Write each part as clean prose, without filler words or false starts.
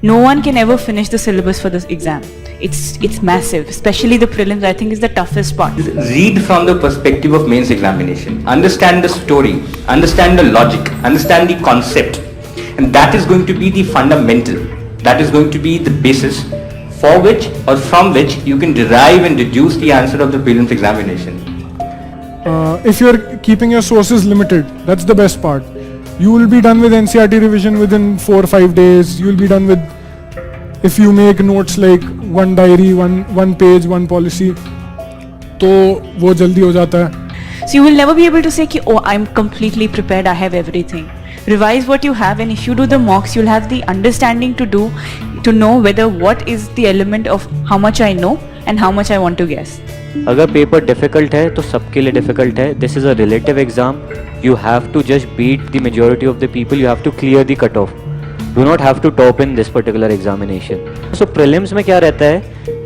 No one can ever finish the syllabus for this exam. It's massive, especially the prelims. I think is the toughest part. Read from the perspective of mains examination. Understand the story, understand the logic, understand the concept, and that is going to be the fundamental. That is going to be the basis for which or from which you can derive and deduce the answer of the prelims examination. If you are keeping your sources limited, that's the best part. You will be done with NCERT revision within 4 or 5 days. You will be done with, if you make notes like one diary, one page, one policy, तो वो जल्दी हो जाता है. So you will never be able to say कि oh, I'm completely prepared, I have everything. Revise what you have, and if you do the mocks, you'll have the understanding to know whether what is the element of how much I know and how much I want to guess. अगर paper difficult है तो सबके लिए difficult है. This is a relative exam. You have to just beat the majority of the people. You have to clear the cut off. Do not have to top in this particular examination. So prelims में क्या रहता है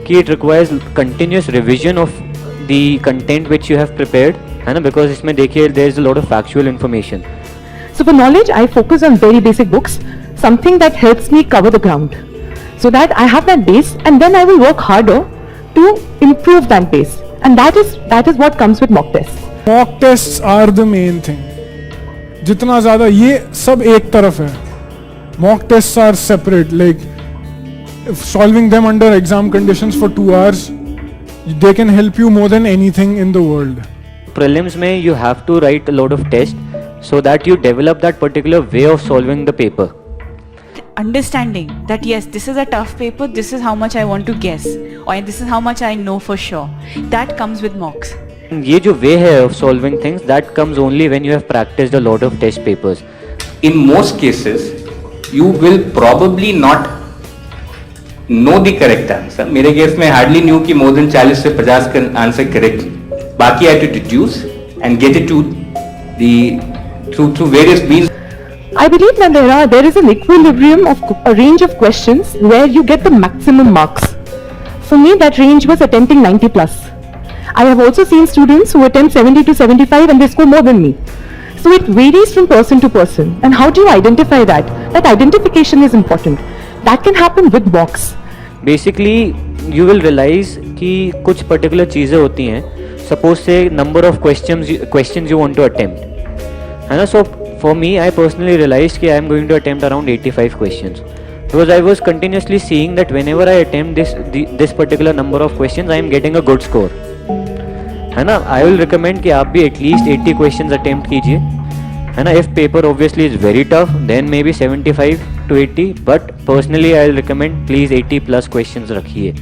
कि it requires continuous revision of the content which you have prepared, है ना, because इसमें देखिए there is a lot of factual information. So for knowledge, I focus on very basic books, something that helps me cover the ground, so that I have that base, and then I will work harder to improve that base, and that is what comes with mock tests. Mock tests are the main thing. जितना ज़्यादा ये सब एक तरफ है. Mock tests are separate. Like solving them under exam conditions for 2 hours, they can help you more than anything in the world. Prelims में you have to write a lot of tests so that you develop that particular way of solving the paper. Understanding that yes, this is a tough paper, this is how much I want to guess, or this is how much I know for sure. That comes with mocks. ये जो way है of solving things, that comes only when you have practiced a lot of test papers. In most cases, you will probably not know the correct answer. मेरे case में hardly knew कि more than 40 से 50 का answer correctly. बाकी I had to deduce and get it to the through various means. I believe that there is an equilibrium of a range of questions where you get the maximum marks. For me, that range was attempting 90 plus. I have also seen students who attempt 70 to 75 and they score more than me. So it varies from person to person. And how do you identify that? That identification is important. That can happen with mocks. Basically, you will realize कि कुछ particular चीज़ें होती हैं. Suppose say number of questions you want to attempt. है ना. So for me, I personally realized कि I am going to attempt around 85 questions because I was continuously seeing that whenever I attempt this particular number of questions, I am getting a good score. है ना. I will recommend कि आप भी at least 80 questions attempt कीजिए, है ना. If paper obviously is very tough, then maybe 75 to 80, but personally I will recommend please 80 plus questions रखिए,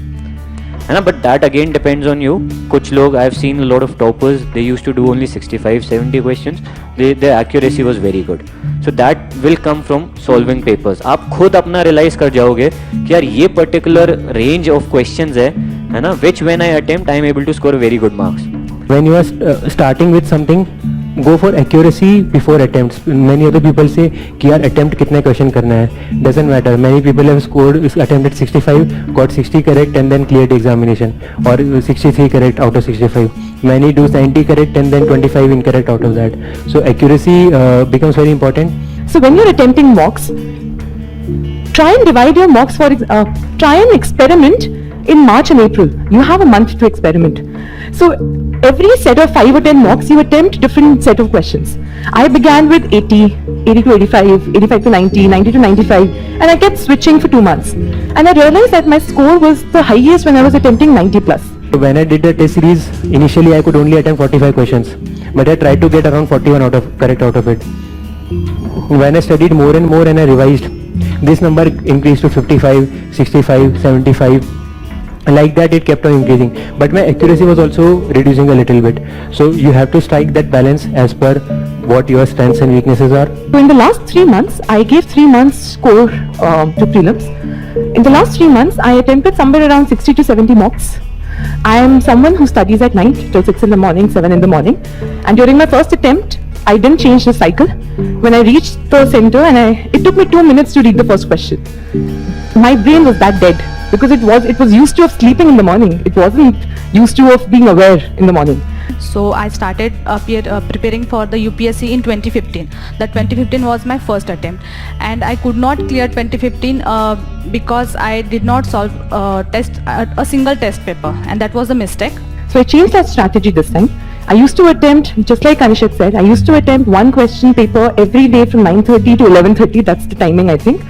है ना. But that again depends on you. कुछ लोग I have seen a lot of toppers, they used to do only 65-70 questions. Their accuracy was very good. So that will come from solving papers. आप खुद अपना realize कर जाओगे कि यार ये particular range of questions है ना, which when I attempt I am able to score very good marks. When you are starting with something, go for accuracy before attempts. Many other people say कि यार attempt कितने question करना है. Doesn't matter. Many people have scored attempted 65, got 60 correct and then cleared examination, or 63 correct out of 65. Many do 90 correct and then 25 incorrect out of that. So accuracy becomes very important. So when you're attempting mocks, try and divide your mocks try and experiment in March and April. You have a month to experiment. So every set of 5 or 10 mocks, you attempt different set of questions. I began with 80 to 85, 85 to 90, 90 to 95, and I kept switching for 2 months. And I realized that my score was the highest when I was attempting 90 plus. When I did the test series, initially I could only attempt 45 questions, but I tried to get around 41 correct out of it. When I studied more and more and I revised, this number increased to 55, 65, 75. Like that it kept on increasing, but my accuracy was also reducing a little bit. So you have to strike that balance as per what your strengths and weaknesses are. So in the last 3 months, I gave 3 months score to prelims. In the last 3 months, I attempted somewhere around 60 to 70 mocks. I am someone who studies at night till 6 in the morning, 7 in the morning, and during my first attempt, I didn't change the cycle. When I reached the center, it took me 2 minutes to read the first question. My brain was that dead because it was used to of sleeping in the morning. It wasn't used to of being aware in the morning. So I started preparing for the UPSC in 2015. That 2015 was my first attempt, and I could not clear 2015 because I did not solve a single test paper, and that was a mistake. So I changed that strategy this time. I used to attempt, just like Anishit said, I used to attempt one question paper every day from 9:30 to 11:30. That's the timing, I think,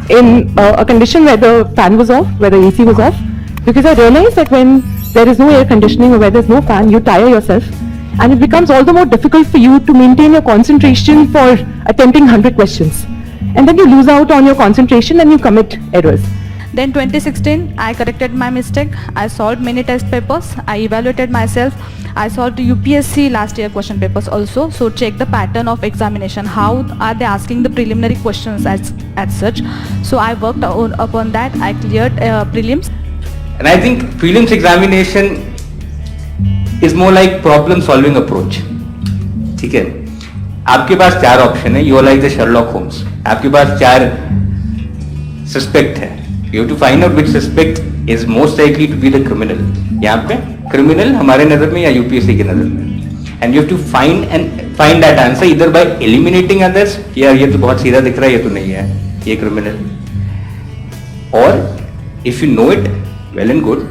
in a condition where the fan was off, where the AC was off, because I realized that when there is no air conditioning or where there's no fan, you tire yourself, and it becomes all the more difficult for you to maintain your concentration for attempting 100 questions. And then you lose out on your concentration and you commit errors. Then 2016, I corrected my mistake. I solved many test papers. I evaluated myself. I solved UPSC last year question papers also. So check the pattern of examination. How are they asking the preliminary questions as such? So I worked upon that. I cleared prelims. And I think prelims examination is more like problem solving approach. ठीक है, आपके पास 4 option है. You are like the Sherlock Holmes. आपके पास 4 suspect है. You have to find out which suspect is most likely to be the criminal. यहाँ पे criminal हमारे नजर में या UPSC की नजर में. And you have to find that answer either by eliminating others. यार ये तो बहुत सीधा दिख रहा है, ये तो नहीं है, ये criminal. Or if you know it, well and good.